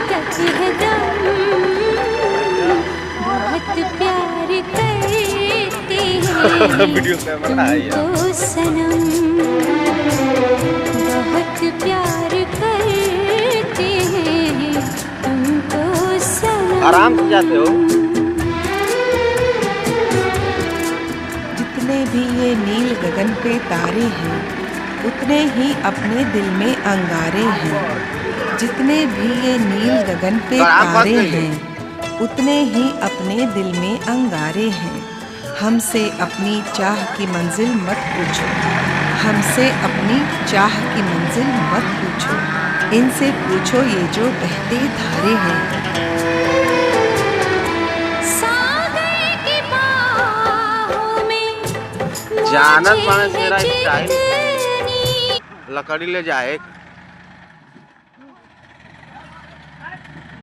तक है दम, बहुत प्यार करते हैं तुमको सनम, बहुत प्यार करते हैं तुमको सनम। आराम से जाते हो। जितने भी ये नील गगन पे तारे हैं, उतने ही अपने दिल में अंगारे हैं। जितने भी ये नील गगन पे तारे हैं, उतने ही अपने दिल में अंगारे हैं। हमसे अपनी चाह की मंजिल मत पूछो, हमसे अपनी चाह की मंजिल मत पूछो, इनसे पूछो ये जो बहते धारे हैं। सागर की बाहों में जानत मानस मुझे मेरा है स्टाइल जितनी लकड़ी ले जाए